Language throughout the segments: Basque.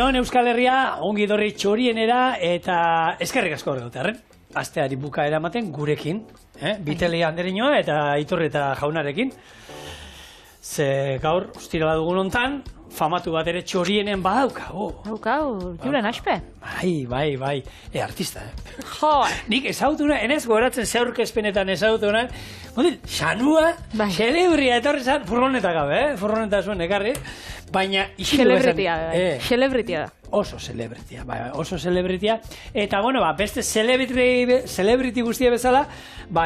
Arratsaldeon Euskal Herria, ongi dorri txorienera eta eskerrik asko dut, arren. Asteari bukaera ematen gurekin, Bitelea Anderinoa eta Iturrieta jaunarekin. Ze gaur, ostira bat dugun hontan, famatu bat ere txorienen badauka. Daukau, Julen Aspe. Bai, artista, Jo! Nik ezagutuna, enez goratzen zeurkezpenetan ezagutuna, xanua, celebria etorri zan, furgoneta gabe, furgoneta zuen ekarri, baina isildu bezan. Celebritia da. Oso celebritia, eta bueno, beste celebrity guztia bezala,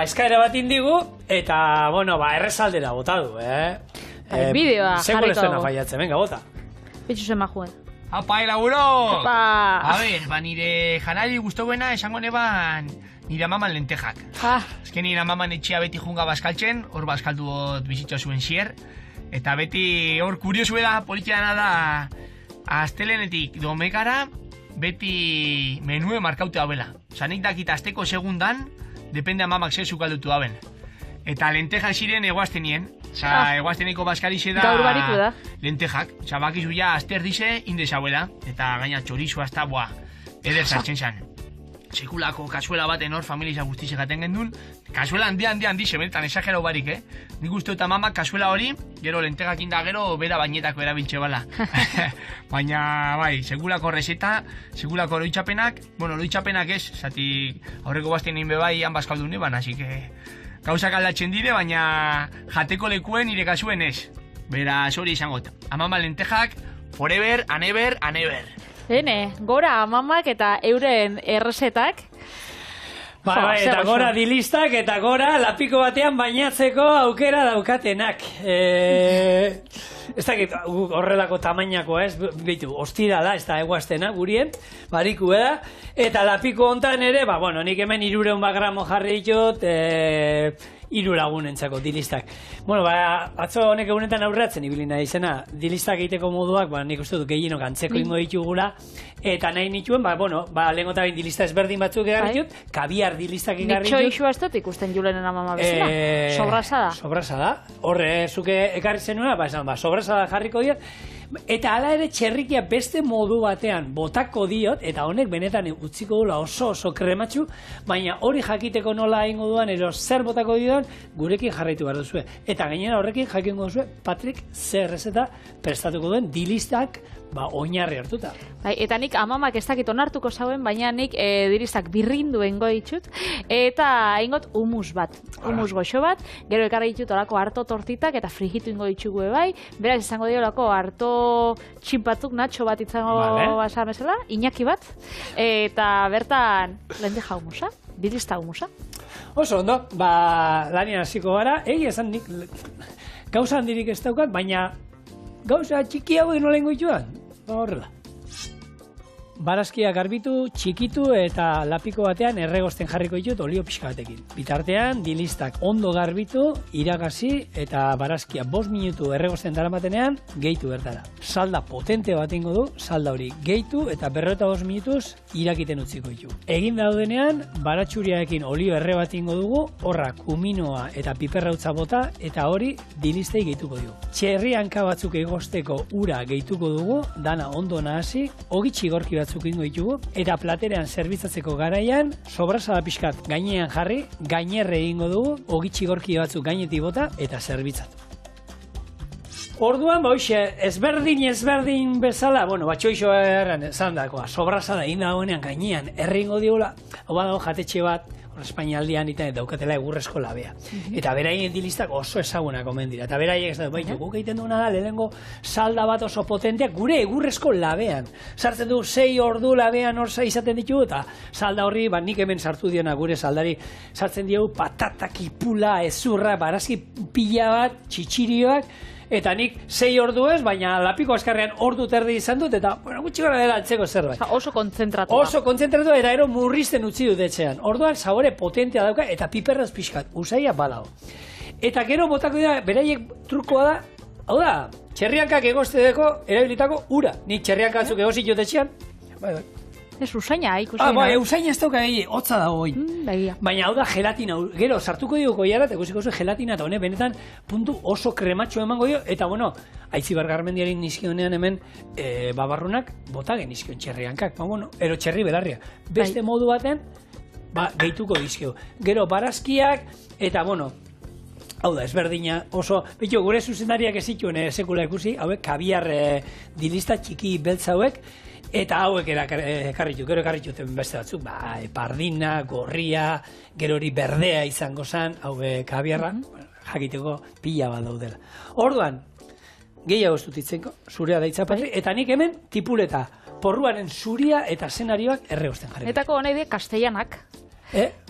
eskaera bat indigu, eta bueno, errezaldera bota du, Bideoa, Sekule zuena faiatzen, venga, bota. Bitxu zen majuen. Apa, elaburo! Apa! A ver, nire janari guztauena esango neban nire amaman lentejak. Ezken nire amaman etxea beti junga bazkaltzen, hor bazkaldu bot bizitza zuen xier, eta beti hor kuriosu da, politiana da, astelenetik domekara, beti menue markautea habela. Zanik dakit asteko segundan, depende amamak zezu kaldutu haben. Eta lentejak ziren eguaztenien. Eguazteneko bazkarixe da... Gaur bariku da. Lentejak. Bakizu ja aster dize, indezauela. Eta gaina txorizo hasta, eder zartzen zan. Sekulako kasuela baten hor familia guztiz egaten gendun. Kasuela handi, semenetan esagerau barik, Nik uste eta mamak kasuela hori, gero lentegak inda gero bera bainetako erabiltxe bala. Baina, sekulako reseta, sekulako oroitzapenak, oroitzapenak ez, zati aurreko bazten egin bebai han bazkaldu neban, así que... Gauzak aldatzen dire, baina jateko lekuen nire kasuen ez. Beraz hori izangot. Amama lentejak, forever, and ever. Hene, gora amamak eta euren errezetak. Eta gora dilistak, eta gora lapiko batean bainatzeko aukera daukatenak. Ez dakit horrelako tamainako ez, behitu, ostirala, ez da eguaztena gurien, bariku da, eta lapiko hontan ere, nik hemen 300 gramo jarri ditut, 3 lagunentzako dilistak. Atzo honek egunetan aurreatzen ibilina izena, dilistak egiteko moduak, nik uste dut gehienok antzeko ingo ditugula, eta nahi nituen, lehenko eta bain dilista ezberdin batzuk egarri ditut, kabiar dilistak egarri ditut. Nik txoixua ez dut ikusten Julenen amama bezala, sobrasa da. Horre, zuke ekarri zenuna, sobrasa da jarriko diot, eta hala ere txerrikia beste modu batean botako diot, eta honek benetan utziko dula oso krematxu, baina hori jakiteko nola egingo duan, ero zer botako diot, gurekin jarraitu behar duzue. Eta gainera horrekin jakingo duzue, Patrick zer errezeta prestatuko duen dilistak oinarri hartuta. Eta nik amamak ez dakit onartuko zauen, baina nik dilistak birrindu engo ditut, eta ingot humus bat, humus goxo bat, gero ekarri ditut orako harto tortitak, eta frigitu ingo ditugu bai, beraz izango dio orako harto txinpatuk natxo bat izango basa mesela, Iñaki bat, eta bertan lenteja humusa, dilista humusa. Oso ondo, lanian hasiko gara, esan nik gauza handirik ez daukat, baina gauza txiki hau nola ingo dituan, horrela. Barazkiak garbitu, txikitu eta lapiko batean erregosten jarriko ditut olio pixka batekin. Bitartean, dilistak ondo garbitu, iragazi eta barazkia 5 minutu erregosten daramatenean gehitu bertara. Salda potente bat ingo du, salda hori gehitu eta 45 minutuz irakiten utziko ditu. Egin daudenean, baratxuriaekin olio erre bat ingo dugu, horra kuminoa eta piperrautza bota eta hori dilistei gehituko dugu. Txerri hanka batzuk egosteko ura gehituko dugu, dana ondo nahasi, ogi txigorki batzuk ingo ditugu, eta platerean zerbitzatzeko garaian, sobrasada pixkat gainean jarri, gainerre egingo dugu, ogi txigorki batzuk gainetik bota, eta zerbitzatu. Orduan, ezberdin bezala, txoixo erran zandakoa, sobrasada inda honean gainean, erringo diula, hau badago jatetxe bat, Espainialdian eta daukatela egurrezko labea. Eta beraien dilistak oso ezagunak omen dira. Eta beraiek ez da, guk egiten duena da, lehenengo salda bat oso potenteak gure egurrezko labean. Sartzen du 6 ordu labean hor izaten ditugu, eta salda horri, nik hemen sartu diona gure saldari, sartzen diogu patatak, ipula, ezurra, barazki pila bat, txitxirioak, eta nik 6 ordu ez, baina lapiko askarrean ordu terdi izan dut, eta gutxi gara dela antzeko zerbait. Oso kontzentratua. Oso kontzentratua, eta ero murrizten utzi dut etxean. Orduan, sabore potentea dauka, eta piperraz pixkat, usaia badago. Eta gero botako dira, beraiek trukoa da, hau da, txerriankak egostedeko erabilitako ura. Nik txerriankatzuk egosit jot etxean, Ez usaina, ikusi. Usaina ez dauka gehi, hotza dago hoi. Baina hau da gelatina, gero, sartuko dio goiara, eta ikusiko zu gelatina, eta honek benetan puntu oso krematxo emango dio, eta bueno, Aitziber Garmendiaren nizkionean hemen babarrunak bota genizkion txerriankak, ero txerri belarria. Beste modu baten, gehituko dizkio. Gero, barazkiak, eta bueno, hau da, ezberdina oso, betxo, gure zuzendariak ez zituen sekula ikusi, hauek kabiar dilista txiki beltza hauek, eta hauek gero ekarrituten beste batzuk, pardina, gorria, gero hori berdea izango zen, hauek kabiarra, jakiteko pila bat daudela. Orduan, gehiago ez dut itzeko, zurea da itzapatri, eta nik hemen tipuleta, porruaren zuria eta zenarioak erreosten jarri. Netako honei die kastellanak.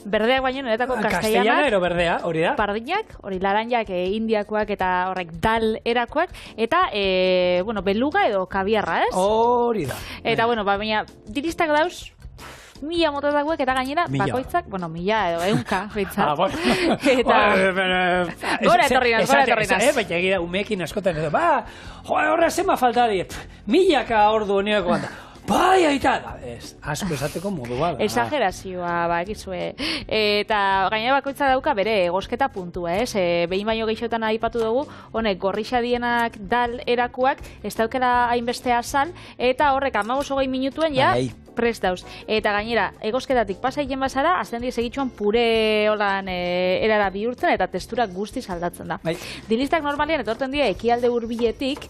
Berdeak baino, netako kastellanak. Kastellana ero berdea, hori da. Pardinak, hori laranjak, indiakoak eta horrek dal erakoak, eta, beluga edo kabiarra, ez? Hori da. Eta, baina, diristak dauz, 1000 motatakuek eta gainera, bakoitzak, 1000 edo 100, bintzat. Eta, gora etorri naz. Baina egira, umeekin askotan edo, horra zema falta di, 1000 ordu honeako banda. Bai, aita, asko esateko modu bada. Exagerazioa, egizue. Eta gainera bakoitza dauka bere egosketa puntua, ez? Behin baino gehiotan aipatu dugu, honek gorrixa dienak dal erakuak, ez daukela hainbeste azal, eta horrek 15-20 minutuen ja prest dauz. Eta gainera, egosketatik pasa egin bazara, azten diez egitxuan pure holan erara bihurtzen, eta testura guztiz aldatzen da. Dilistak normalian etorten dira ekialde hurbiletik,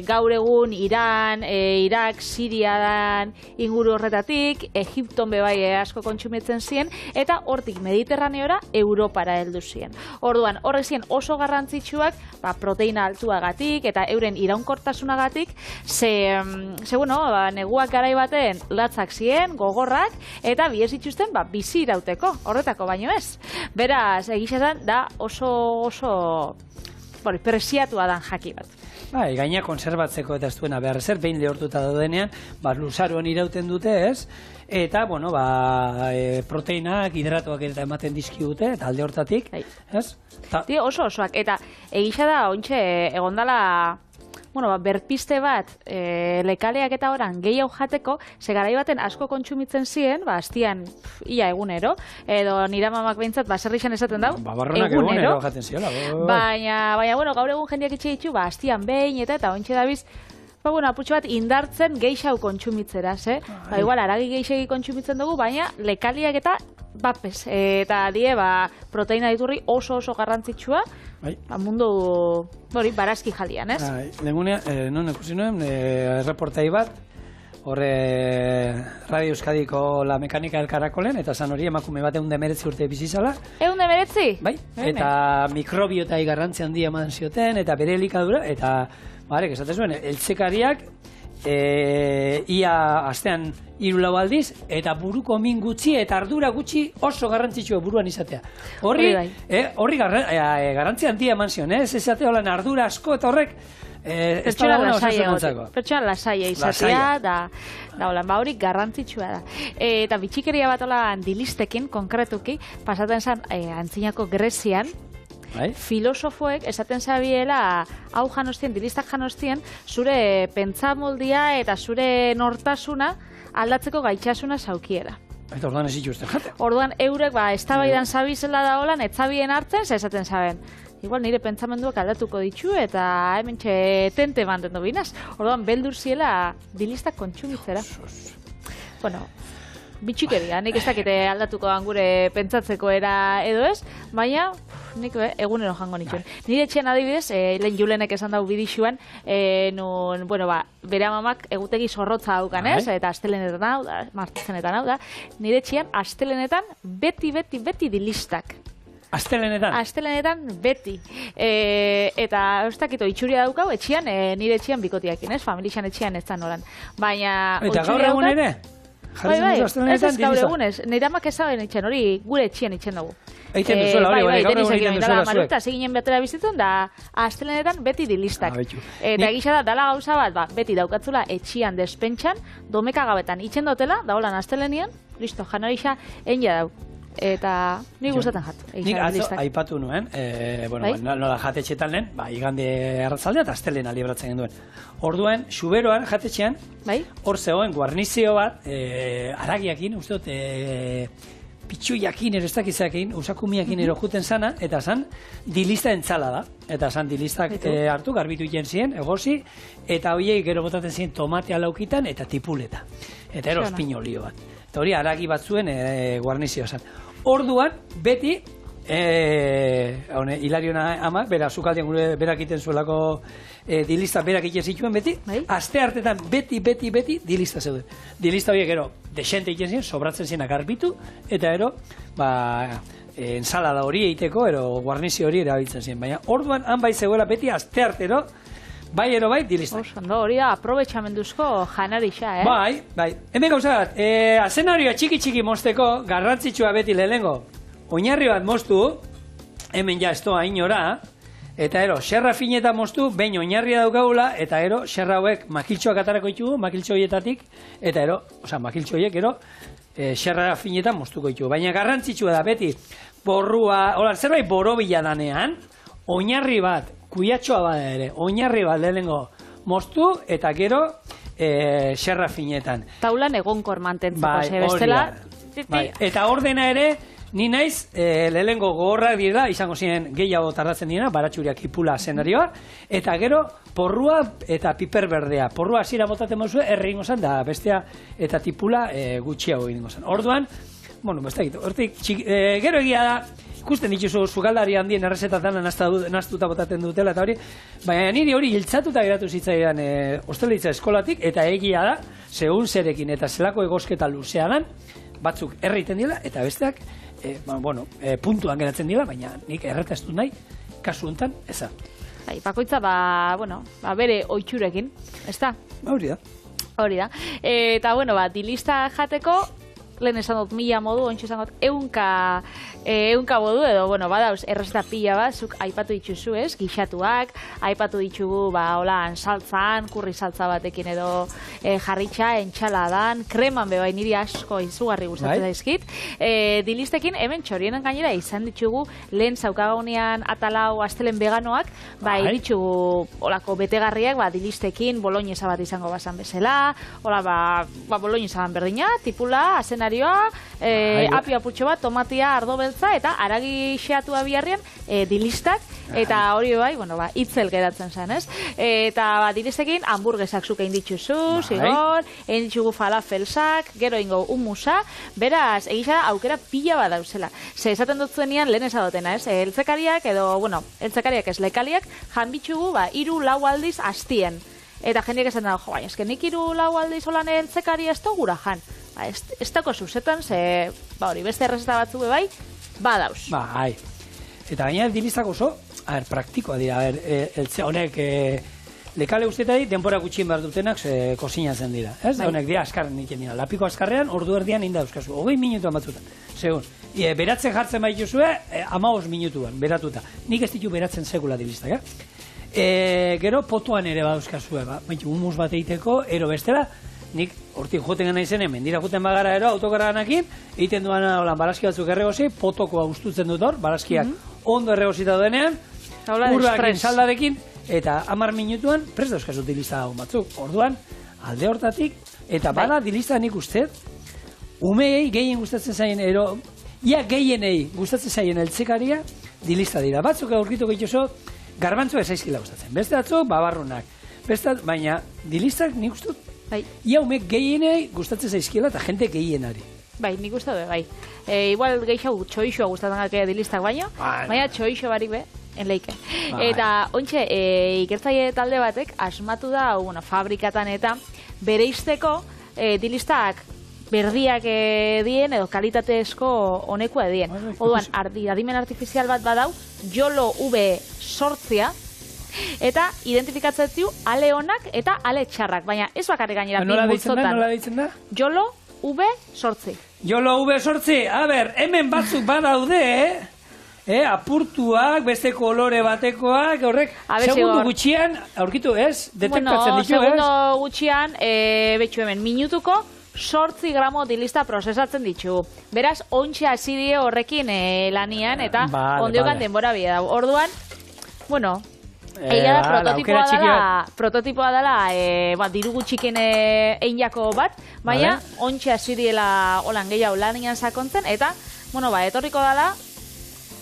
gaur egun Iran, Irak, Siriadan inguru horretatik, Egipton bebai asko kontsumitzen ziren, eta hortik Mediterraneora Europara heldu ziren. Orduan, horrek ziren oso garrantzitsuak, proteina altuagatik, eta euren iraunkortasunagatik, neguak garai baten latzak ziren, gogorrak, eta biez itxusten bizi irauteko, horretako baino ez. Beraz, egixetan da oso presiatua dan jaki bat. Gaina konserbatzeko eta ez duena behar zer, behin lehortuta daudenean, luzaroan irauten dute, ez? Eta, proteinak, hidratuak eta ematen dizkigute, eta alde hortatik, ez? Osoak, eta egisa da, ontxe, egondala, berpiste bat, lekaleak eta oran gehiago jateko, segarai baten asko kontsumitzen ziren, hastian, ia egunero, edo nire mamak behintzat, zerrixan esaten dau, egunero jaten ziola. Baina, gaur egun jendeak itxe ditu, hastian behin, eta ontxe dabiz, aputxo bat indartzen geixau kontsumitzera, igual, aragi geixegi kontsumitzen dugu, baina lekaliak eta bapes, eta die, proteina diturri oso garrantzitsua, mundu, barazki jalian, ez? Lehengunean, non ikusi nuen, erreportai bat, horre Radio Euskadiko La Mekanika del Karakolen, eta zan hori emakume bat 119 urte bizizala. 119? Bai, eta mikrobiotai garrantzi handia eman zioten, eta bere elikadura, eta, esaten zuen, eltzekariak, ia astean 3-4 aldiz, eta buruko min gutxi eta ardura gutxi oso garrantzitsua buruan izatea. Horri garrantzi handia eman zion, ez esatea holan ardura asko eta horrek pertsona lasaia izatea, da hori garrantzitsua da. Eta bitxikeria bat holan dilistekin, konkretuki, pasaten zen antzinako Grezian, filosofoek esaten zabiela hau janostien, dilistak janostien, zure pentsamoldia eta zure nortasuna aldatzeko gaitxasuna zaukiela. Eta orduan ez itxusten jate. Orduan eurek eztabaidan zabizela da holan, etzabien hartzen, esaten zaben. Igual nire pentsamenduak aldatuko ditu eta hemen tente mantendu binaz. Orduan beldur ziela dilistak kontsumitzera. Bitxikeria, nik ez dakite aldatuko dan gure pentsatzeko era edo ez, baina nik egunero jango nituen. Nire etxean adibidez, lehen Julenek esan dau bidixuan, bere amamak egutegi zorrotza daukan, ez? Eta astelenetan hau da, martzenetan hau da, nire etxean astelenetan beti dilistak. Astelenetan? Astelenetan beti. Eta ez dakito, itxuria daukau, etxean, nire etxean bikotiakin, ez? Familixan etxean ez da nolan. Baina... Eta gaur egun ere? Ez gaur egunez, nire amak ezaben itxen, hori gure etxien itxen dugu. Eiten duzuela, hori, gaur egun egiten duzuela zuek. Maruta, zeginen batera bizitzen, da astelenetan beti dilistak. Eta egisa da, dala gauza bat, beti daukatzula etxian despentsan, domeka gabetan itxen dutela, da holan astelenian, listo, janorixa, enja dau. eta ni gustatzen jat. Nik atzo aipatu nuen, nola jatetxetan lehen, igande arratzaldea eta astelena libratzen genduen. Orduan, Xuberoan jatetxean, hor zegoen guarnizio bat, aragiakin, uste dut, pitxuiakin, ez dakizakin, usakumiakin erojuten zana, eta zan dilista entzala da. Eta zan dilistak hartu, garbitu iten ziren, egosi, eta horiek gero botaten ziren tomatea laukitan eta tipuleta. Eta eros pinolio bat. Eta hori aragi batzuen guarnizioa zan. Orduan, beti, Hilarion amak, sukaldean gure berak iten zuelako dilista berak iten zituen beti, aste hartetan beti dilista zeuden. Dilista horiek gero, desente iten ziren, sobratzen ziren garbitu, eta ero, ensalada hori egiteko, ero guarnizio hori erabiltzen ziren. Baina, orduan, han bai zegoela beti aste hartero, bai ero bai dilista. Ondo, hori da, aprobetxamenduzko janarixa, Bai. Hemen gauzat, azenarioa txiki mosteko, garrantzitsua beti lehenengo. Oinarri bat moztu, hemen ja estoa inora, eta ero, xerra fineta moztu, behin oinarria daukagula, eta ero, xerra hauek makiltxoak atarako ditugu, makiltxo horietatik, eta ero, makiltxo horiek ero, xerra fineta moztuko ditugu. Baina garrantzitsua da, beti, zerbait borobila danean, oinarri bat, kuiatxoa bada ere, oinarri bat lehenengo moztu, eta gero, xerra finetan. Taulan egonkor mantentzeko, bestela. Eta ordena ere, ni naiz, lehenengo gogorrak dira, izango ziren gehiago tardatzen dira, baratxuriak ipula zenarioa, eta gero porrua eta piper berdea. Porrua hasiera botatzen mozu, erringo zen, da bestea eta tipula gutxiago egingo zen. Orduan, hortik, gero egia da, ikusten dituzu sukaldari handien errezetatan naztuta botatzen dutela eta hori, baina niri hori hiltzatuta geratu zitzaidan hosteleritza eskolatik, eta egia da, segun zerekin eta zelako egosketa luzeanan, batzuk erreiten dira, eta besteak, puntuan geratzen dira, baina nik erretaztu nahi, kasu honetan, eza. Bakoitza, bere oitxurekin, ez da? Hori da. Hori da. Eta, dilista jateko, lehen esan dut 1000 modu, ontsu esan dut, ehunka modu, edo, badauz, errezeta pila bat, zuk aipatu dituzu, ez? Gixatuak, aipatu ditugu, holan, saltzan, kurri saltza batekin edo jarritxa, entxaladan, kreman bebai niri asko izugarri gustatzen daizkit. Dilistekin, hemen txorienen gainera izan ditugu, lehen zaukagaunean atalau astelen veganoak, ditugu olako betegarriak, dilistekin, boloñesa bat izango bazan bezala, boloñesa ban berdina, tipula, azenarioa, apio apurtxo bat, tomatia, ardo beltza, eta aragi xeatua biharrian dilistak, eta hori itzel geratzen zen, ez? Eta dilistekin, hamburguesak zuke inditzuzu, zigor, inditzugu falafelsak, gero ingo humusa, beraz, egisa aukera pila bat dauzela. Ze esaten dut zuenian, lehen esadotena, ez? Eltzekariak, edo, eltzekariak ez lekaliak, janbitzugu, 3-4 aldiz astien. Eta jendeak esan da, nik 3-4 aldiz holan eltzekari ez gura jan. Ez dako zuzetan, ze, beste errezeta batzu bai, badauz. Eta gaina dilistak oso, praktikoa dira, eltze honek, lekale ustetai, denbora gutxien behar dutenak, kozinatzen dira. Ez, honek dira askarren iten dira. Lapiko askarrean, ordu erdian inda euskazu, 20 minutuan batzutan. Segun, beratzen jartzen baituzue, 15 minutuan, beratuta. Nik ez ditu beratzen sekula dilistak, gero potoan ere badauzkazue, humus bat egiteko, ero bestela, nik hortik joten gana izenen, mendira joten bagara ero, autokaraganekin, egiten duana barazki batzuk erregozi, potokoa ustutzen dut hor, barazkiak ondo erregozita duenean, urrakin saldarekin, eta 10 minutuan, prest dauzkazu dilista dagoen batzuk. Orduan, alde hortatik, eta bada dilista nik uste, umeei gehien gustatzen zaien, gehienei gustatzen zaien eltzekaria, dilista dira. Batzuk aurkitu gehituzo, garbantzua ezaizkila gustatzen. Beste batzuk, babarrunak. Baina dilistak nik uste, umek gehienei gustatzen zaizkila eta jente gehienari. Nik uste du, igual gehiago txoixoa gustatzen gake dilistak baino, baina txoixo barik enleike. Eta, ontxe, ikertzaile talde batek asmatu da, fabrikatan eta bereizteko dilistak berdiak dien edo kalitatezko honekua dien. Oduan, adimen artifizial bat badau, Jolo V8, eta identifikatzen ditu ale onak eta ale txarrak, baina ez bakarrik gainera bi multzotan. Nola deitzen da? Jolo V8. Jolo V8, hemen batzuk badaude, apurtuak, beste kolore batekoak, horrek, segundu gutxian, aurkitu ez, detektatzen ditu ez? Segundu gutxian, betxu hemen, minutuko, 8 gramo dilista prozesatzen ditu. Beraz, ontxe hasi die horrekin lanian, eta ondiokan denbora bide dago. Orduan, bueno, egia da prototipoa dela diru gutxiken einjako bat, baina ontxe hasi diela holan gehiago lanian sakontzen, eta, bueno, etorriko dela,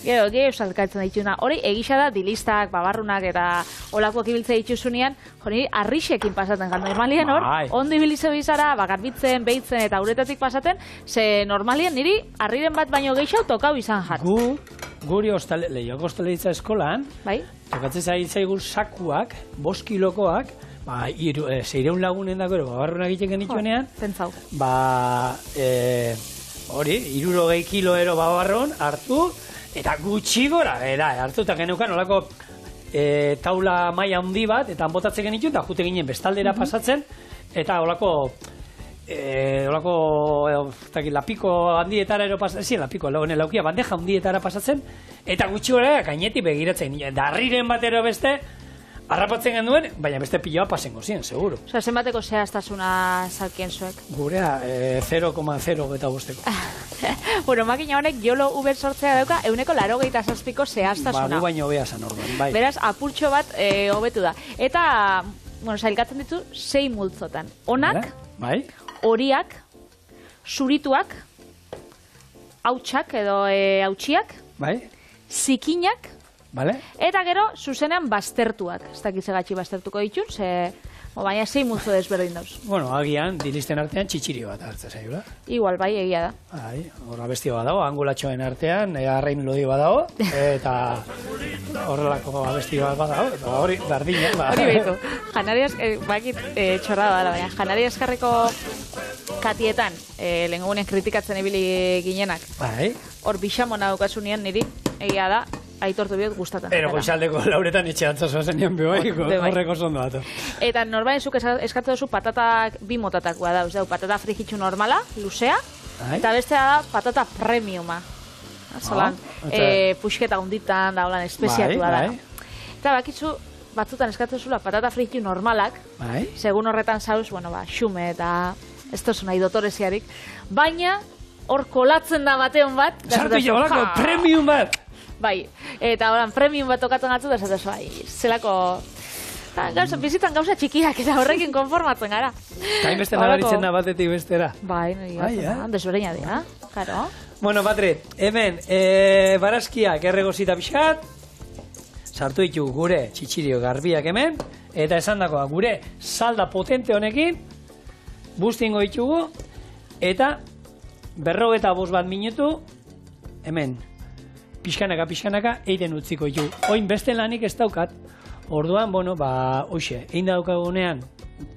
gero salkatzen dituna. Hori, egisa da, dilistak, babarrunak eta olakoak ibiltze dituzunean, hori, arrixekin pasaten gan. Normalien hor, ondo ibilize bizara, garbitzen, behitzen eta uretatik pasaten, ze normalien niri arriren bat baino gehiago tokau izan jat. Guri lehioko hostaleritza eskolan, tokatzen zaigu sakuak, 5 kilokoak, 600 lagunen dako, babarrunak egiten genituenean, hori, 60 kiloero babarron hartu, eta gutxi gora, hartu eta geneukan olako taula maila handi bat, eta botatzen genitu, eta jute ginen bestaldera pasatzen, eta olako lapiko handietara ero pasatzen, lapiko, laukia bandeja handietara pasatzen, eta gutxi gora gainetik begiratzen, darriren batero beste, harrapatzen genduen, baina beste piloa pasengo ziren, seguro. Osa, zenbateko zehaztasuna zalkien zuek? Gurea, 0,0 eta guzteko. Bueno, makina honek jolo Uber sortzea dauka, 187ko zehaztasuna. Gu baino beha zan orduan, bai. Beraz, apurtxo bat hobetu da. Eta, bueno, sailkatzen ditu 6 multzotan. Onak, horiak, zurituak, hautsak edo hautsiak, zikinak, eta gero, zuzenean baztertuak. Ez dakize gatxi baztertuko ditun, baina 6 multzo desberdin dauz. Bueno, agian, dilisten artean txitxiri bat hartza zaila. Igual, bai, egia da. Horra bestia bat dago, angulatxoen artean, arrain lodi bat dago, eta horrelako abesti bat dago, eta hori, bardina. Hori behitu. Janariaz, bakit txorra da, baina Janariaz jarriko katietan, lehengunen kritikatzen ibili ginenak. Hor bixamona daukasunean niri, egia da, aitortu biot gustatan. Ero goizaldeko lauretan etxe antzazoa zenean behoiko, horreko zondo bat. Eta norbain zuk eskatzen duzu patatak bi motatakoa dauz. Patata frijitxu normala, luzea, eta bestea da patata premiuma. Zolan, puxketa hunditan, da holan espeziatua da. Eta bakitzu, batzutan eskatzen zula patata frijitxu normalak, segun horretan zauz, xume eta ez tozu nahi dotoreziarik, baina hor kolatzen da bateon bat. Sartu jo, holako, premium bat! Bai, eta horan premium bat tokatzen gatzu, da esatez, zelako... Bizitan gauza txikiak eta horrekin konformatzen gara. Kain beste nabaritzen da batetik bestera. Bai, desberdina dira, jaro. Bueno, Patri, hemen, barazkiak erregozita pixkat, sartu ditu gure txitxirio garbiak hemen, eta esan dakoa, gure salda potente honekin, bustingo ditugu, eta 55 minutu, hemen, pixkanaka, eiten utziko ditu. Oin beste lanik ez daukat, orduan, hoxe, egin daukagunean,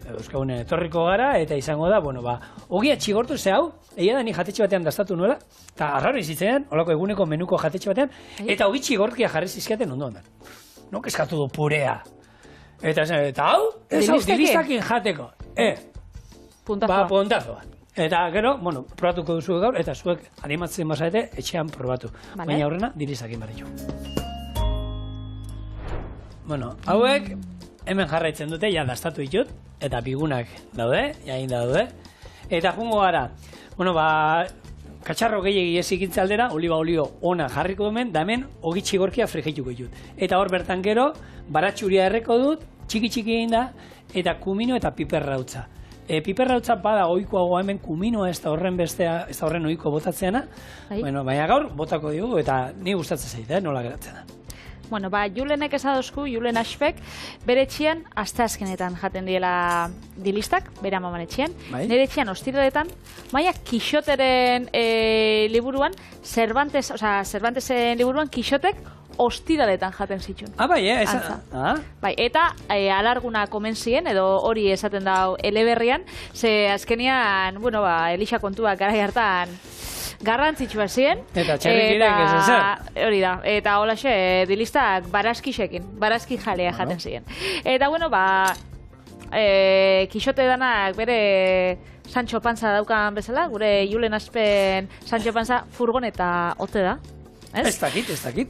etorriko gara, eta izango da, ogia txigortu ze hau, egia da ni jatetxe batean dastatu nuela, eta arraro izitzean, holako eguneko menuko jatetxe batean, eta ogi txigorkia jarri zizkiaten ondo ondan. Nok eskatu du purea. Eta hau, ez hau, dilistakin jateko. Puntazo bat. Eta gero, probatuko duzu gaur, eta zuek animatzen bazarete, etxean probatu. Baina aurrena, dilistakin barritu. Hauek, hemen jarraitzen dute, ja dastatu ditut, eta bigunak daude, jain daude. Eta jungo gara, katxarro gehiagi ezikintza aldera, oliba olio ona jarriko hemen, da hemen ogi txigorkia frijituko ditut. Eta hor bertan gero, baratxuria erreko dut, txiki egin da, eta kumino eta piperrautza. Piperrautza bada ohikoagoa hemen kuminoa ez da horren bestea, ez da horren ohiko botatzeana. Baina gaur botako dugu eta ni gustatzen zait, nola geratzen da. Julenek esadozku, Julen Aspek, bere etxean asteazkenetan jaten diela dilistak, bere amaman etxean. Nire etxean ostiraletan, baina Kixoteren liburuan, Cervantesen liburuan, Kixotek ostiraletan jaten zituen. Bai, eta alarguna komen ziren, edo hori esaten da eleberrian, ze azkenian, Elisa kontuak garai hartan garrantzitsua ziren. Eta txerrikirek ez ezer. Hori da, eta holaxe dilistak barazki jalea jaten ziren. Eta Kixote danak bere Sancho Panza daukan bezala, gure Julen Aspen Sancho Panza furgoneta ote da. ez? Ez dakit,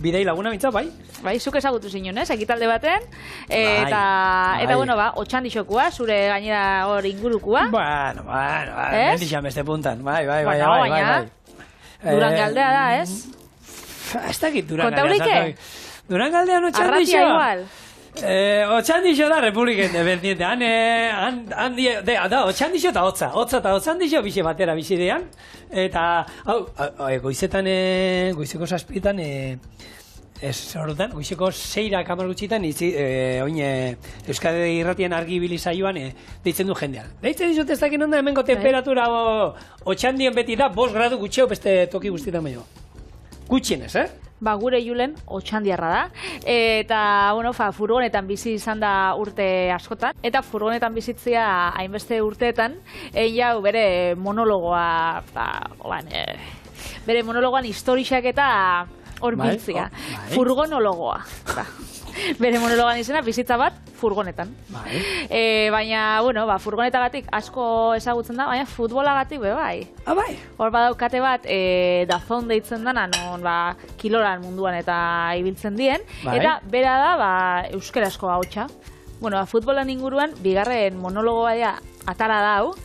bidei laguna bintza, bai. Bai, zuk ezagutu zinun, ez? Ekitalde baten, eta bueno, otxandixokua, zure gainera hor ingurukua. Bueno, mendixan beste puntan, bai. Durangaldea da, ez? Ez dakit Durangaldea. Kontaurike? Durangaldean otxandixo. Arratia igual. Otxandixo da Republiken dependiente. Otxandixo eta hotza eta otxandixo bixe batera bizidean. Eta, goizetan, goizeko zazpitan, goizeko 6 kamar gutxitan, Euskadi Irratien argi bilizaioan deitzen du jendean. Deitzen dizut ez dakin onda hemengo temperatura otxandien beti da 5 gradu gutxeo beste toki guztietan baino. Gutxienez, gure Julen otxandiarra da. Eta, furgonetan bizi izan da urte askotan. Eta furgonetan bizitzia hainbeste urteetan, jau bere monologoa, bere monologoan historiak eta hor biltzia. Furgonologoa. Bere monologoan izena, bizitza bat, furgonetan. Baina, furgonetagatik asko ezagutzen da, baina futbolagatik bai. Bai? Hor badaukate bat, Dazon deitzen dana, non kiloran munduan eta ibiltzen dien, eta bera da, euskarazko hautsa. Futbolan inguruan, bigarren monologoa atara dau,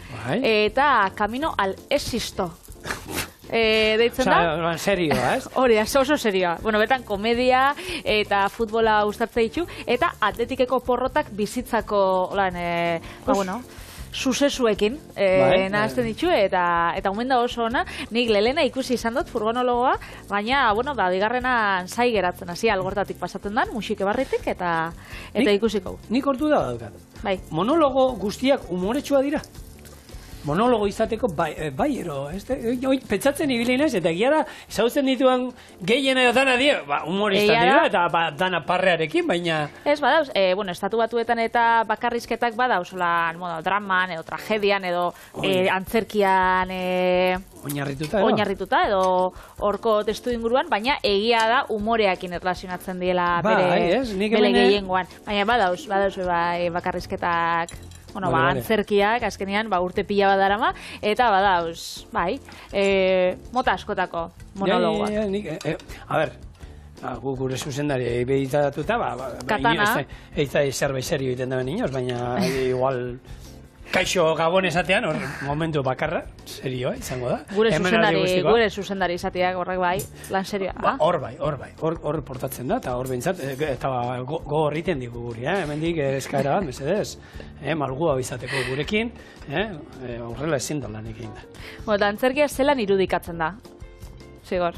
eta Camino al Éxito. Deitzen da? Serio, ez? Hori, oso serioa. Betan komedia eta futbola gustatzen ditu, eta atletikeko porrotak bizitzako, suzesuekin nahazten ditu, eta omen da oso ona. Nik lehena ikusi izan dut furgonologoa, baina, bigarrenan zai geratzen, hasi algortatik pasatzen dan, musike barritik, eta ikusiko. Nik hortu da daukat. Bai. Monologo guztiak humoretsua dira. Monologo izateko ero, pentsatzen ibilinez, eta egia da, zautzen dituan gehiena edo dana dio, humorista dira, eta dana parrearekin, baina... Ez, badauz, estatu batuetan eta bakarrizketak badauz, draman, edo tragedian, edo antzerkian... Oinarrituta, edo horko testu inguruan, baina egia da humoreakin erlazionatzen diela bere gehiengoan. Baina badauz, bakarrizketak... antzerkiak, azkenean, urte pila bat darama, eta badauz, mota askotako monologoa. A ber, gure zuzendari behitatuta, Katana. Eta zerbait serio egiten da inoz, baina igual... Kaixo Gabon esatean, hor momentu bakarra, serioa izango da. Gure zuzendari izateak horrek bai, lan serioa. Hor bai, portatzen da, eta hor behintzat, eta gogor egiten digu guri, hemendik eskaera bat, mesedez, malgua izateko gurekin, horrela ezin da lan egin da. Antzerkia zelan irudikatzen da, zigor?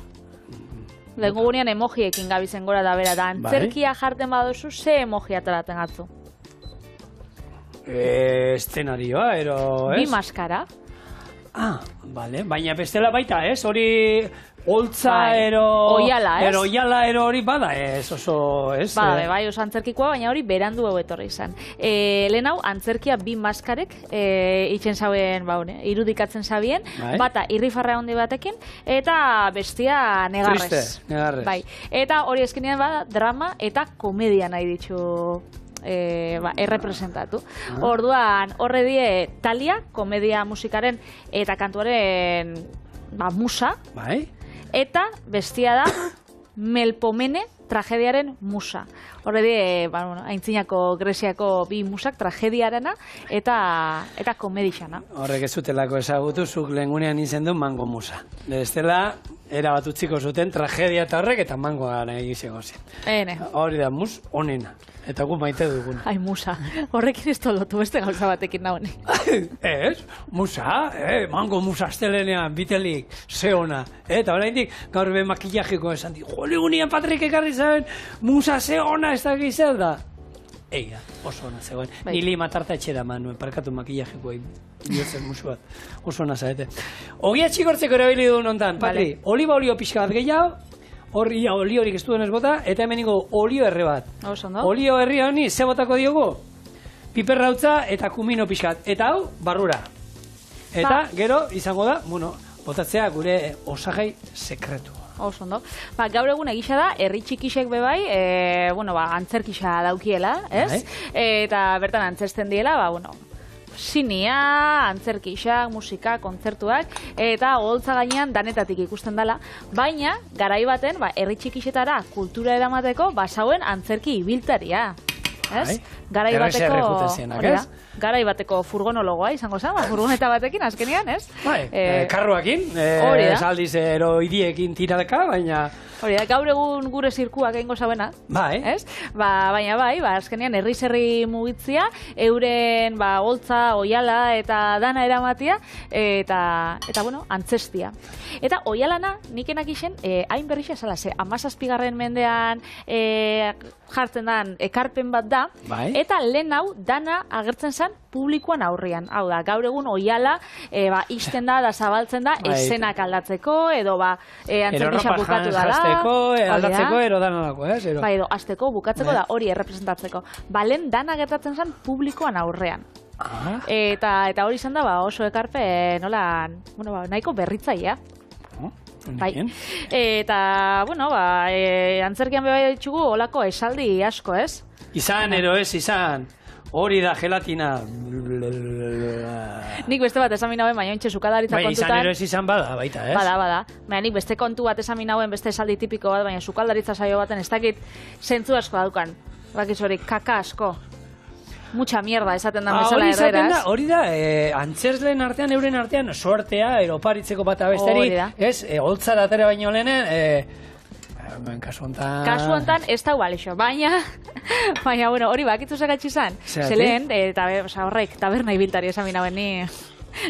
Lehenko gunean emojiekin gabizen gora da bera, da antzerkia jarten baduzu, ze emoji ataraten gatzu? Eszenarioa, ero, ez? Bi maskara. Bale, baina bestela baita, ez? Hori holtza, ero... Oiala, ez? Oiala, ero hori bada, ez? Oso, ez? Bai, oso antzerkikoa, baina hori berandu hau etorri izan. Lehen hau, antzerkia bi maskarek itxen zauen, irudikatzen zabien, bata irrifarra handi batekin, eta bestia negarrez. Triste, negarrez. Bai, eta hori eskenean bada drama eta komedia nahi ditu errepresentatu. Orduan, horre die Talia, komedia musikaren eta kantuaren musa, eta bestia da Melpomene, tragediaren musa. Horre die, aintzinako Greziako bi musak, tragediarena eta komedixana. Horrek ez zutelako ezagutu, zuk lehengunean izen du mango musa. Bestela, era bat utziko zuten tragedia eta horrek eta mangoa nahi izango zen. Hori da, mus onena. Eta gu maite duguna. Ai, musa. Horrekin ez tolotu beste gauza batekin naune. Ez, musa, mango musa astelenean, bitelik, zeona. Eta oraindik gaur be makillajeko esan di, jolegunian Patrik ekarri zaben, musa zeona ez da gizel da. Egia, oso ona zegoen. Nili matarta etxera manuen, parkatu makillajeko biotzen musu bat. Oso ona zaete. Ogia txikortzeko erabili duen ontan, Patri, oliba olio pixka bat gehiago, olio horik ez duen ez bota, eta hemen ingo olio erre bat. Olio herri honi ze botako diogu? Piperrautza eta kumino pixkat. Eta hau, barrura. Eta gero, izango da, botatzea gure osagai sekretua. Oso ondo. Gaur egun egisa da, herri txikisek bebai, antzerkisa daukiela, ez? Eta bertan antzesten diela, sinia, antzerkixak, musika, kontzertuak, eta oholtza gainean danetatik ikusten dela, baina garai baten, herri txikixetara kultura eramateko basauen antzerki ibiltaria. Garai bateko furgonologoa izango zen, furgoneta batekin azkenean, ez? Karruakin, saldiz eroidiekin tiralka, baina... Hori da, gaur egun gure zirkuak egingo zauena, ez? Baina azkenean herri-zerri mugitzia, euren holtza, oiala eta dana eramatia, eta bueno, antzestia. Eta oialana, nikenak isen, hain berrixa zala, 17. mendean jartzen dan ekarpen bat da, eta lehen hau dana agertzen zen publikoan aurrian. Hau da, gaur egun oiala ixten da zabaltzen da eszenak aldatzeko, edo antzerkixa bukatu dala. Aldatzeko, ero danalako, ez? Edo azteko, bukatzeko da hori errepresentatzeko. Lehen dana gertatzen zen publikoan aurrean. Eta hori izan da oso ekarpe nahiko berritzaia. Eta, antzerkian bebai ditugu olako esaldi asko, ez? Izan, ero ez, izan. Hori da, gelatina. Nik beste bat esamin hauen, baina ontsa sukadaritza kontutan. Izan ero ez izan bada, baita, ez? Bada. Baina nik beste kontu bat esamin hauen, beste esaldi tipiko bat, baina sukaldaritza saio baten ez dakit zentzu asko daukan. Bakiz hori, kaka asko. Mucha mierda esaten da bezala erderaz. Hori da, antzerleen artean, euren artean, sortea, eroparitzeko bat abesteri, ez? Holtzara atera baino lehenen, kasu hontan ez da balixo, baina hori bakitzu segatxe izan. Zelen, eta horrek, taberna ibiltari esamin hauen ni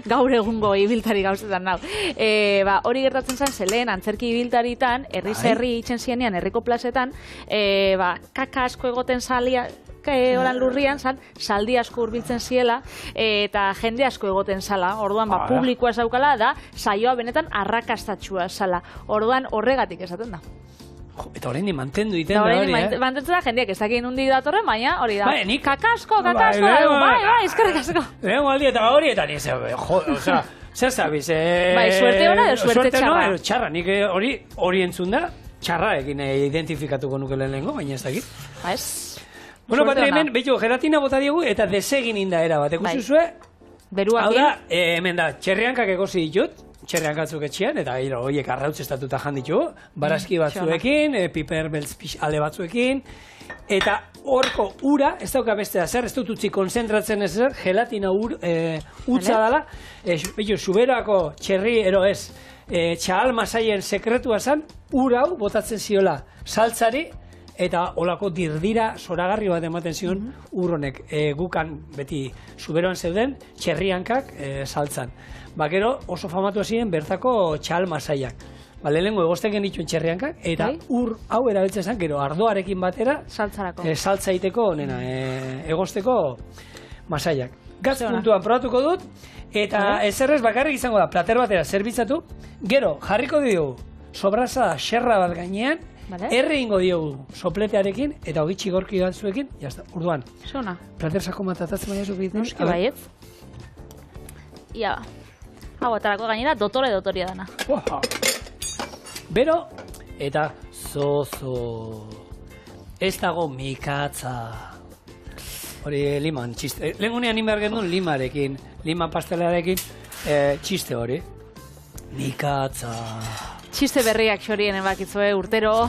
gaur egungo ibiltari gauzetan nau. Hori gertatzen zen, zelen, antzerki ibiltaritan, herri-zerri itxen zienean, herriko plazetan, kaka asko egoten zalia, horan lurrian, saldi asko hurbiltzen ziela, eta jende asko egoten zala. Orduan, publikoa zaukala da, saioa benetan arrakastatxua zala. Orduan, horregatik esaten da. Eta horrein mantendu iten da hori, mantentzen da, jendeak ez dakien hundi datorren, baina hori da. Kakasko, eskerrik asko. Lehen aldi eta hori, eta nire, zer zabiz? Suerte hona edo suerte txarra? Txarra, nik hori entzun da, txarra ekin identifikatuko nuke lehenengo, baina ez dakit. Bueno, bat hemen, behitu, gelatina bota diegu, eta desegin inda era bat, ekusuzue? Hau da, hemen da, txerriankak egosi ditut, txerriankatzuk etxean, eta horiek arrautz estatuta janditu, barazki batzuekin, piper beltz ale batzuekin, eta horko ura, ez dauka beste da zer, ez dut utzi konzentratzen ez zer, gelatina utza dela, behitu, zuberako txerri, ero ez, txahal masaien sekretua zan, ura hau botatzen ziola saltzari, eta olako dirdira zoragarri bat ematen zion urronek gukan beti zuberoan zeuden txerriankak saltzan. Gero oso famatu ziren bertako txal masaiak. Lehenengo egozteken dituen txerriankak, eta ur hau erabiltzen zen, gero ardoarekin batera saltzaiteko egozteko masaiak. Gaz puntuan probatuko dut, eta ezerrez bakarrik izango da, plater batera zerbitzatu, gero jarriko diogu sobrasa xerra bat gainean, erre ingo diogu sopletearekin, eta hogitxi gorki gantzuekin, jazta, urduan. Zona. Plater sako matatatzen baina zupiten. Nuski baietz. Ia ba. Hau, atarako gainera, dotoria dana. Bero, eta zozo. Ez dago mikatza. Hori liman, txiste. Lehengunean inbar gendun limarekin, liman pastelarekin, txiste hori. Mikatza. Txiste berriak xorien bakitzue urtero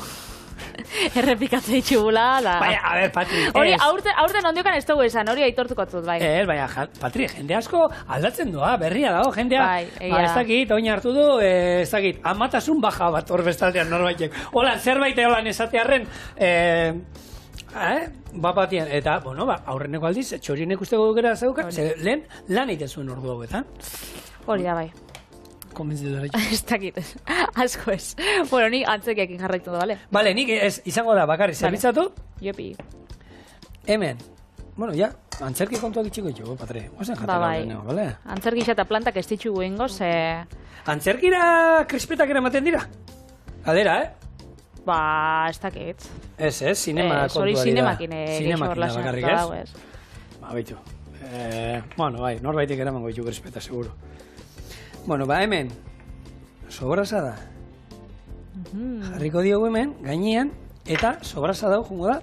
errepikatze ditxugula. Baina, a ber, Patri, hori, aurten ondiokan ez dugu esan, hori aitortuko atzut, bai. Baina, Patri, jende asko aldatzen doa, berria dago, jendea. Ez dakit, oin hartu du, ez dakit, amatasun baja bat hor bestaldean norbaitek. Hola, zerbait holan esatearren, bapatien, eta, bueno, aurreneko aldiz, txorienek usteko dukera zeukan, lehen lan egiten zuen ordu hauetan. Hori da, bai. Konbentzitu dara. Ez dakit, asko ez. Bueno, nik antzerkiakin jarraitu da, bale? Bale, nik izango da, bakarri, zerbitzatu? Jopi. Hemen. Bueno, ja, antzerki kontuak itxiko ditugu, Patre. Ozen jatela horrenego, bale? Antzerki eta plantak ez ditugu ingoz, Antzerkira krispetak ematen dira? Adera, ez dakit. Ez, sinema kontuari da. Hori zinemakin bakarrik, ez? Baitu. Bueno, bai, norbaitik eramango ditu krispeta, seguro. Bueno, hemen, sobrasa da. Jarriko diogu hemen, gainean, eta sobrasa dago jungo da,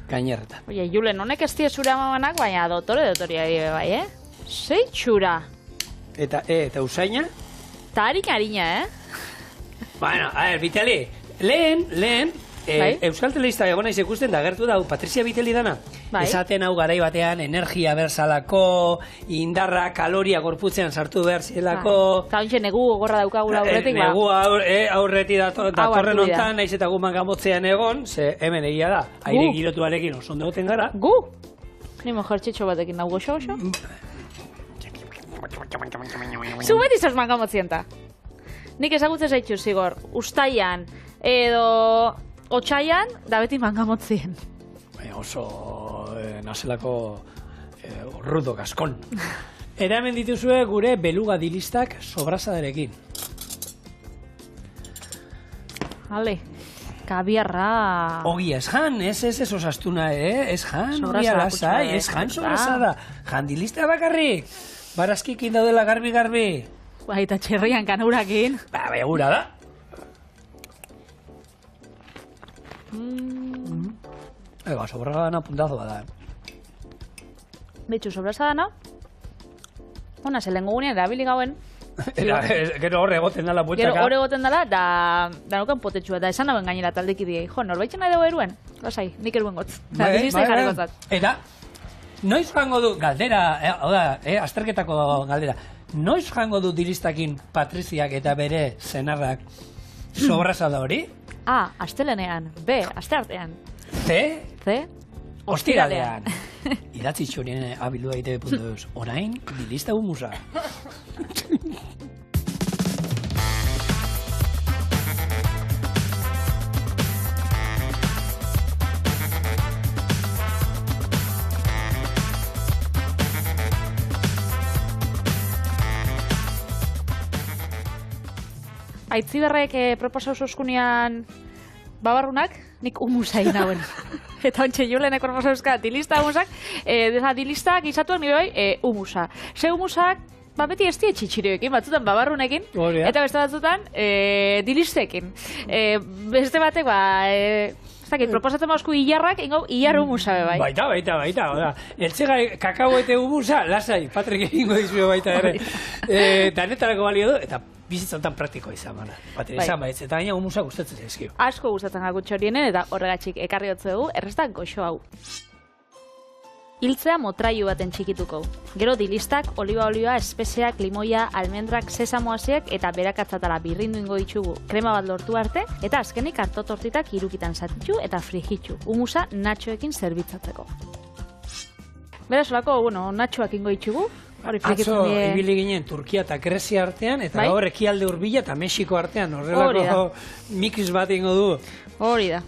gainerretan. Oie, Julen, honek ez die zure amanak, baina dotoria die bai, Zeitxura. Eta usaina? Ta harina, Bueno, a ver, Vitali, lehen, Euskal Telebista egon naiz ikusten da gertu da, Patrizia Vitali dana. Esaten hau garai batean, energia berzalako, indarra, kaloria gorputzean sartu behar zielako. Eta ontsa negu gorra daukagula aurretik, ba. Negu aurretik datorren ontan, naiz eta guman gamotzean egon, ze hemen egia da, aire girotuarekin oso ondo goten gara. Gu? Ni mojartxetxo batekin nago goxo? Zu beti zaz mangamotzienta. Nik ezagutzen zaitxu zigor, ustaian edo otxaian, da beti mangamotzien. Oso nazelako rudo gaskon. Eta hemen dituzue gure beluga dilistak sobrazadarekin. Ale, kabiarra... Ogi, ez jan, ez osastuna, ez jan, ogi alasai, ez jan sobrazada. Jan dilista bakarrik, barazkikin daudela garbi. Baita txerrian kanurakin. Bai, gura da. Sobrazadana puntazo bada. Betxu, sobrazadana? Ona, zelengo gunean, erabili gauen. Gero horre egoten dala bueltaka. Gero horre egoten dala, da nuken potetxua, da esan nagoen gainera taldeki diei. Jo, norbaitzen nahi dugu eruen? Lasai, nik eruen gotz. Eta, noiz joango du, galdera, azterketako galdera, noiz joango du dilistakin Patriziak eta bere zenarrak sobrazada hori? A, astelenean. B, asteartean. C, ostiralean. Idatzi txorien abildua ITV.eus. Orain, dilista humusa. Aitziberrek proposau zuzkunean babarrunak, nik humusa egin hauen. Eta ontsa julenek proposauzka dilista humusak, dilistak izatuak nire bai humusa. Ze humusak, beti ez die txitxirioekin, batzutan babarrunekin, eta beste batzutan dilistekin. Beste batek, proposatzen bauzku hilarrak, ingo hilar humusa be bai. Baita. Eltsega kakauete humusa, lasai, Patrik egingo dizue baita ere. Danetarako balio du, eta bizitzontan praktikoa izan bada. Izan baitz, eta gaina humusa gustatzen zaizkio. Asko gustatzen gagu txorienen, eta horregatxik ekarri hotzu dugu, errestak goxo hau. Hiltzea motraiu baten txikituko. Gero dilistak, oliba, espeziak, limoia, almendrak, sesamoasiak eta berakatzatala birrindu ingo ditugu krema bat lortu arte, eta azkenik hartotortitak irukitan zatitu eta frigitu, humusa natxoekin zerbitzatzeko. Beraz, olako, natxoak ingo ditugu. Atzo, ibili ginen Turkia eta Grezia artean, eta gaur ekialde Hurbila eta Mexiko artean, horrelako mix bat ingo du. Hori da.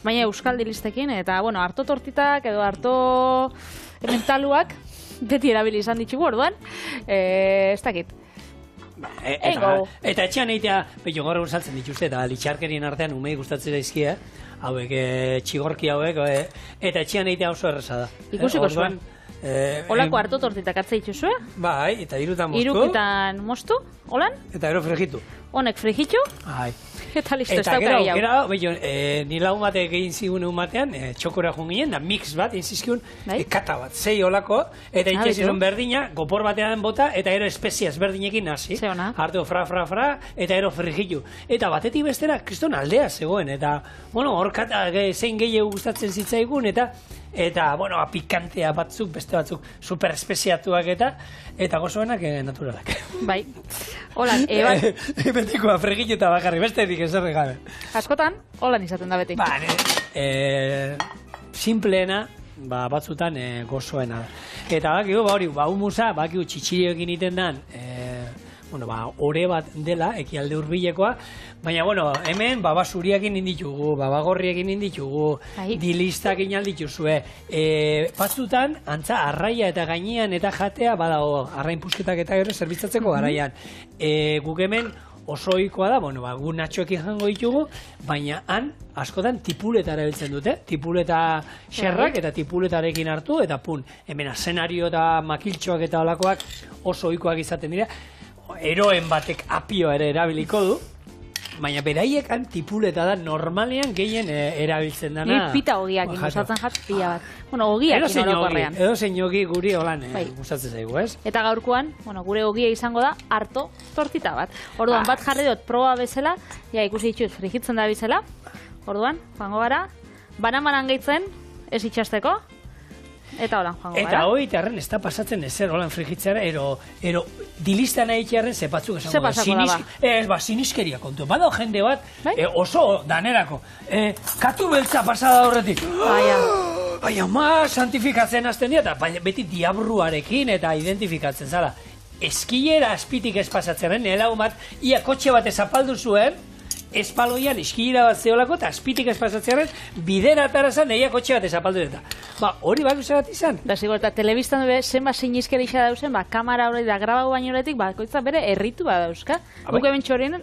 Baina euskal dilistekin, eta, harto tortitak edo harto mentaluak beti erabili izan ditugu orduan, ez dakit. Eta etxean eitea, gaur egun saltzen dituzte, eta litxarkerien artean umei gustatzen daizkia, hauek txigorki hauek, eta etxean eitea oso erreza da. Ikusiko zuen. Olako harto tortitak atzea itxuzue? Bai, eta irutan moztu. Irukitan moztu, holan? Eta ero frigitu. Honek frigitu? Ai. Eta listo, ez dauka gehiago. Eta gero, ni lagun batek egin zigun egun batean, txokora joan ginen, da mix bat, inzizkiun, kata bat, 6 olako, eta itxezizun berdina, gopor batean bota, eta ero espeziaz berdinekin hasi. Hartu fra, eta ero frigitu. Eta batetik bestera, kriston aldea zegoen, eta, hor zein gehiago gustatzen zitzaigun, eta, pikantea batzuk, beste batzuk, super espeziatuak eta gozoenak naturalak. Bai. Holan, Betikoa, frigitu eta bakarri, beste edik eserre gabe. Askotan, holan izaten da beti. Simpleena, batzutan gozoena. Eta bakigu, humusa, bakigu txitxirioekin iten dan, ore bat dela, ekialde hurbilekoa, baina, hemen babasuriakin inditugu, babagorriekin inditugu, dilistak inaldituzue. Batzutan, antza, arraia eta gainean eta jatea, badago, arrain pusketak eta gero zerbitzatzeko garaian. Guk hemen oso ohikoa da, gu natxoekin jango ditugu, baina han, askotan, tipuleta erabiltzen dute, tipuleta xerrak eta tipuletarekin hartu, eta hemen asenario eta makiltxoak eta olakoak oso ohikoak izaten dira. Eroen batek apio ere erabiliko du, baina beraiekan tipuleta da normalean gehien erabiltzen dana. Ni pita ogiak gustatzen jat pila bat. Bueno, ogiak orokorrean. Edo zein ogi guri holan gustatzen zaigu, ez? Eta gaurkoan, bueno, gure ogia izango da harto tortita bat. Orduan bat jarri dut proba bezala, ja ikusi ditut frijitzen da bizela. Orduan, joango gara, banan gehitzen, ez itxasteko. Eta holan, joango gara. Eta hoi terren ez da pasatzen ezer holan frijitzera, ero dilista nahi itxarren zepatzuk esango da. Ze pasako da, ba? Siniskeria kontu. Bada jende bat, oso danerako. Katu beltza pasada horretik. Bai, ama, santifikatzen azten dira, eta beti diabruarekin eta identifikatzen zala. Eskilera azpitik ez pasatzen, nela bat, ia kotxe bat ezapaldu zuen, espaloian eskilera bat zeolako, eta azpitik ez pasatzen, bidera atarazan, ia kotxe bat ezapaldu eta. Ba, hori bak usagat izan. Da, zigo, eta telebistan dube, zenba sinizkera isa dauzen, ba, kamara hori da grabago baino horretik, ba, koitza bere erritu bat dauzka. Guk eben txorien,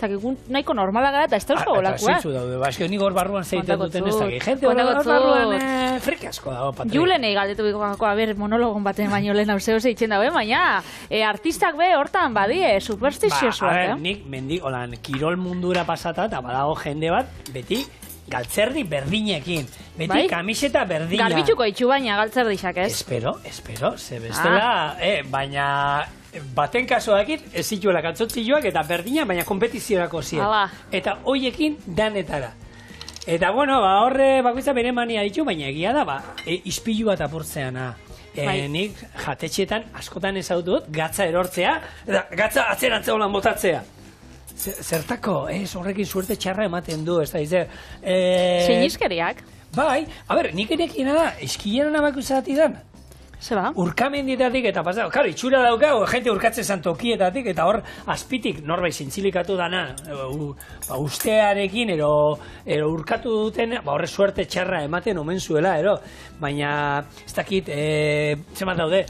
eta nahiko normala gara, eta ez dauzko golakua. Eta zintzu daude, ba, eski nik hor barruan zeiten duten ez dakik. Gente hor barruan friki asko dago, Patri. Julenei galdetu biko, a ber, monologon baten baino lehen hau zeo zeitzen dago, baina artistak be hortan badie, superstiziosuak. A ber, nik mendik, holan, kirol mundura pasata, eta badago jende bat, beti, galtzerdi berdinekin. Beti kamiseta berdina. Garbitzuko itxu baina galtzerdixak, ez? Espero, ze bestela, baina baten kasuakit ez zituela galtzotzioak eta berdina, baina kompetiziorako ziren. Eta hoiekin danetara. Eta bueno, horre bakoitza bere mania ditu, baina egia da, ispilu bat apurtzeana. Nik jatetxetan askotan ezautu dut, gatza erortzea, gatza atzerantze holan botatzea. Zertako, horrekin suerte txarra ematen du, ez da, Sinizkeriak? Bai, a ber, nik erekina da, eskileran abakuzati dan. Zeba? Urkamenditatik eta pasatu, karo, itxura daukago, jente urkatzen zan tokietatik, eta hor, azpitik norbait zintzilikatu dana, ustearekin, ero urkatu duten, horre suerte txarra ematen omen zuela, baina, ez dakit, zemat daude,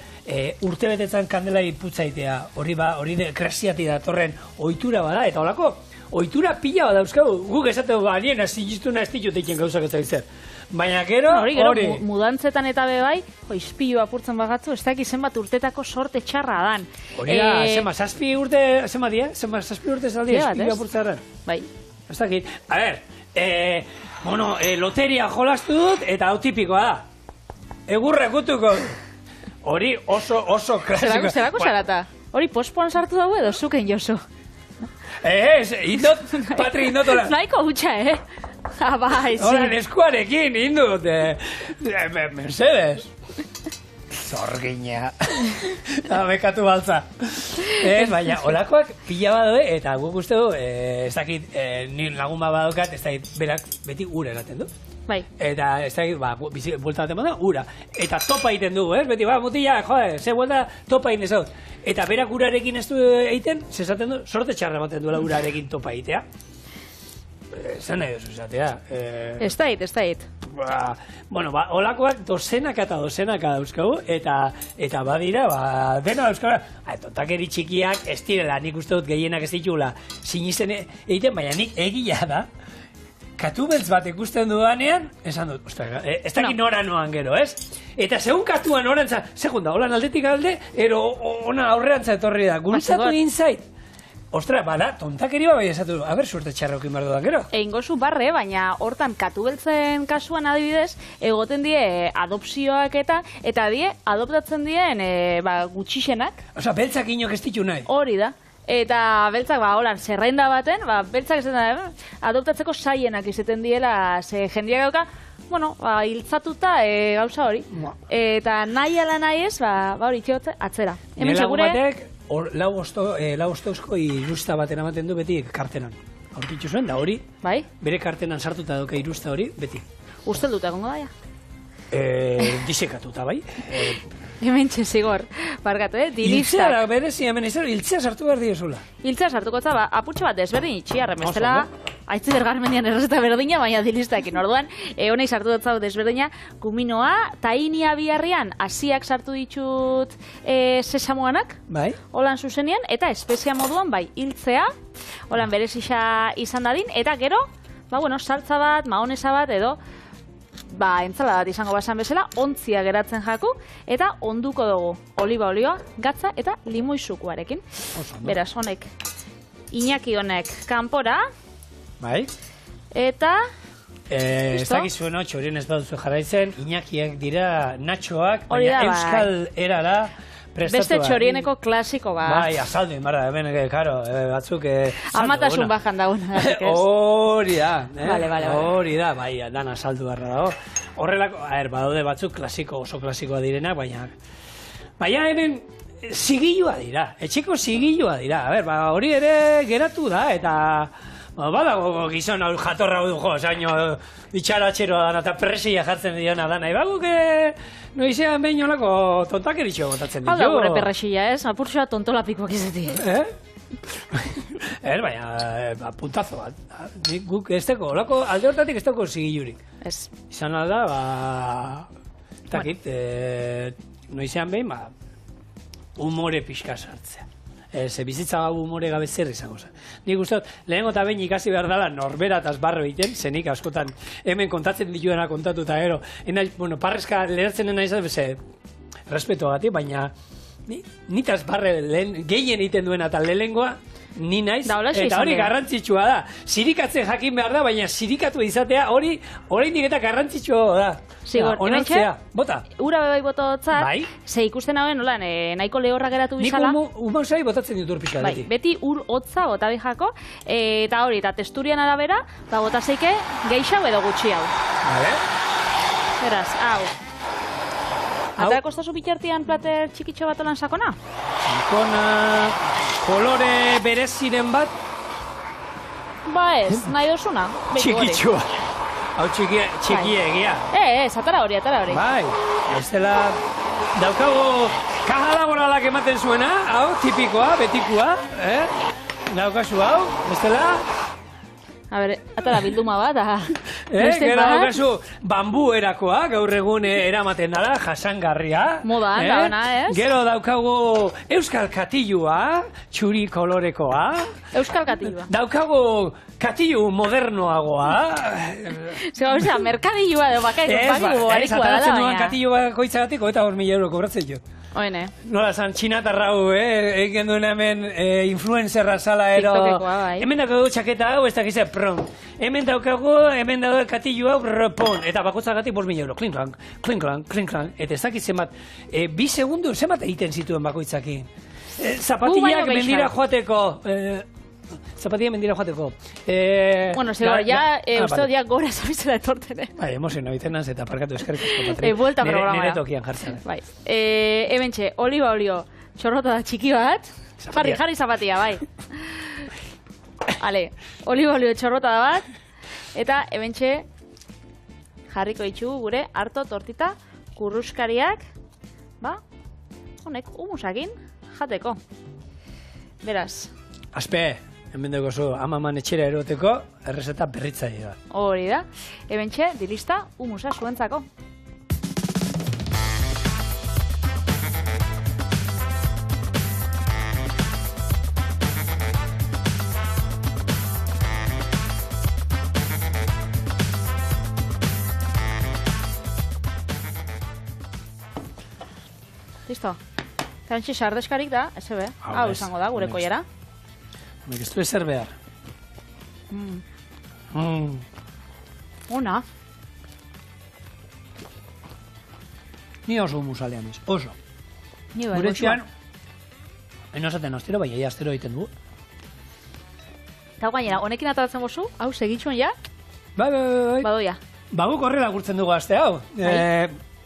urte betetzen kandela iputzaidea, hori krasiati datorren ohitura bada, eta holako, ohitura pila bat dauzkagu, guk esateko aliena sinistuna ez ditut eiken gauzak ez zer. Baina gero, hori mudantzetan eta bebai, ispilu apurtzen bagatzu, ez dakit zenbat urtetako sorte txarra dan. Hori da, zazpi urte, zazpi urte zaldi ispilu apurtzen. Bai. Ez dakit, a ber, loteria jolastu dut, eta hau tipikoa da. Egurra gutuko. Hori oso klasiko. Zerako zarata? Hori pospoan sartu dago edo zuken josu? Patri, indotola. Naiko hutsa, Bai, sí. Hola, eskuarekin, indut. Mercedes. Zorgina. Bekatu baltza. Baina, olakoak pila badoe, eta guk uste du, ez dakit, nire lagun bat badokat, ez dakit, berak beti ura eraten du. Bai. Eta, ez dakit, bizi buelta baten bada, ura. Eta topa egiten dugu, beti, mutila, ze buelta topa egin ezaut. Eta berak urarekin ez du egiten, zezaten du, sorte txarra baten duela urarekin topa egitea. Zer nahi duzu zatea? Ez dait. Bueno, holakoak dozenaka dauzkagu, eta badira, dena dauzkagu. Tontakeri txikiak ez direla, nik uste dut gehienak ez ditugula sinisten egiten, baina nik egia da, katubeltz bat ikusten dudanean, esan dut, ez dakit nora noan gero, ez? Eta segun katuan orantza, segunda, holan aldetik alde, ero ona aurreantza etorri da, gultzatu egin zait. Ostra, bada, tontakeri bai esatu, haber suerte txarrokin behar dudan, gero? Eingozu barre, baina hortan katubeltzen kasuan adibidez, egoten die adopzioak eta die adoptatzen dien gutxixenak. Osa, beltzak inok ez ditu nahi? Hori da. Eta beltzak, holan, zerrenda baten, beltzak ez da, adoptatzeko saienak izaten diela, ze jendiak dauka, hiltzatuta gauza hori. Eta nahi ala nahi ez, hori txotze, atzera. Hemen segure... Lau osteuzko irusta baten ematen du beti kartenan. Aurkitzu zuen, da hori, bere kartenan sartuta dauka irusta hori, beti. Ustelduta egongo daia? Disekatuta, bai. Hemen txezigor, bargatu, dilistak. Hiltzea, berezi, hemen izan, hiltzea sartu behar diozula. Hiltzea sartuko eta apurtxe bat desberdin itxiarren, bestela, haitzi dergarmendian errezeta berdina, baina dilistakin orduan, honei sartu dut zau desberdina, kuminoa, tainia biharrian, asiak sartu ditut sesamuanak, holan zuzenian, eta espezia moduan, hiltzea, holan berezisa izan dadin, eta gero, saltza bat, maonesa bat, edo, entzala bat izango basan bezala, ontzia geratzen jaku, eta onduko dugu oliba olioa, gatza eta limoizukuarekin. Beraz, honek, Iñaki honek kanpora, Bai. Eta... Ez dakizuen txorien ez baduzu jarraitzen, Iñakiak dira Natxoak, baina euskal erara prestatu. Beste txorieneko klasiko bat. Bai, azaldu, inbarra, hemen, karo, batzuk... Amatasun bajan dagoena. Hori da, Vale. hori da, bai, dan azaldu barra dago. Horrelako, badaude batzuk klasiko, oso klasikoa direnak, baina hemen zigilua dira, etxeko zigilua dira, hori ere geratu da, eta... Badago gizon hau jatorra hau du zaino itxaratxeroa dana eta presia jartzen diona dana. Ibaguk noizean behin olako tontakeritxo botatzen ditu. Hau da gure perresia ez, apurtxoa tontolapikoak izati. Baina puntazo bat. Guk ez teko, olako alde hortatik ez teko zigilurik. Ez. Izan alda, takit, noizean behin, humore pixka sartzea. Bizitza gau humore gabe zer izango zen. Nik uste, lehenengo eta behin ikasi behar dela norberataz barro egiten, zenik askotan hemen kontatzen dituena kontatu eta gero. Parrezka lehertzen nahi izan, respeto gati, baina nitaz barre gehien egiten duena eta lehenengoa, ni naiz, eta hori garrantzitsua da. Zirikatzen jakin behar da, baina zirikatu izatea hori oraindik eta garrantzitsua da. Zigor, onartzea, bota. Ura bebai bototzat, ze ikusten hauen nolan, nahiko lehorra geratu bizala. Nik umausai botatzen dut urpixka. Beti ur hotza bota bijako, eta hori, eta testurian arabera, bota zeike geixau edo gutxi hau. Beraz, hau. Atara kostazu bitartian plater txikitxo bat olan sakona? Sakona, kolore bereziren bat? Ba ez, nahi dozuna. Txikitxoa. Hau txiki egia. Atara hori. Bai, ez dela daukago kaja laboralak ematen zuena, hau, tipikoa, betikoa, daukazu hau, ez dela? A ber, atara bilduma bat, Gero daukazu bambu erakoa, gaur egun eramaten dara, jasangarria. Modan, dauna, ez? Gero daukagu euskal katilua, txuri kolorekoa. Euskal katilua. Daukagu katilu modernoagoa. Zer, merkadilua edo bakaiko barikoa dela. Ez, ataratzen duan katilu bakoitzagatik, eta 1.000 euro kobratzen jo. Oine. Nola zan, txinatarrau, egin duen hemen influencerra zala ero. TikTokekoa, bai. Hemen daukagu txaketa hau, ez dakize, pron. Hemen daukagu katilu hau, pon. Eta bakoitzagatik 5.000 euro. Klinklang. Eta ez dakize bat, 2 segundu, zemat egiten zituen bakoitzakin. Zapatillak mendira joateko. Zapatilla mendira joateko. Bueno, zego, uste ya gora zabizela etortene. Bai, emozio nabitenaz eta parkatu eskerrik asko, Patri. Vuelta programa. Nire tokian jartzen. Bai. Hementxe, olio, txorrota da txiki bat. Jarri zapatia, bai. Ale, olio, txorrota da bat. Eta hementxe, jarriko itxugu gure harto tortita kurruskariak, honek, humusakin jateko. Beraz. Aspe, hemen dugu zu, amaman etxera eroteko, errezeta berritzaile da. Hori da. Hementxe, dilista, humusa zuentzako. Listo. Kantxe sardeskarik da, eze be. Hau izango da, gure koiera. Nik ez du ezer behar. Ona. Ni oso humusalean ez, oso. Ni bai, gure txian, hain osaten astero, bai, astero egiten du. Eta gainera, honekin ataratzen bozu, hau segitxuan ja? Bai. Badoia. Baguk horrela gurtzen dugu aste hau.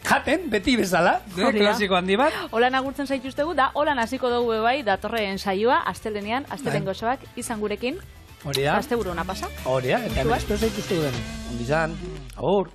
Jaten, beti bezala, klasiko handi bat. Holan agurtzen zaituztegu, da holan hasiko dugu bai, datorren saioa, astelenean, astelen gozoak izan gurekin. Hori da. Asteburu ona pasa. Hori da, eta espero zaituztegu den. Ondizan, agur.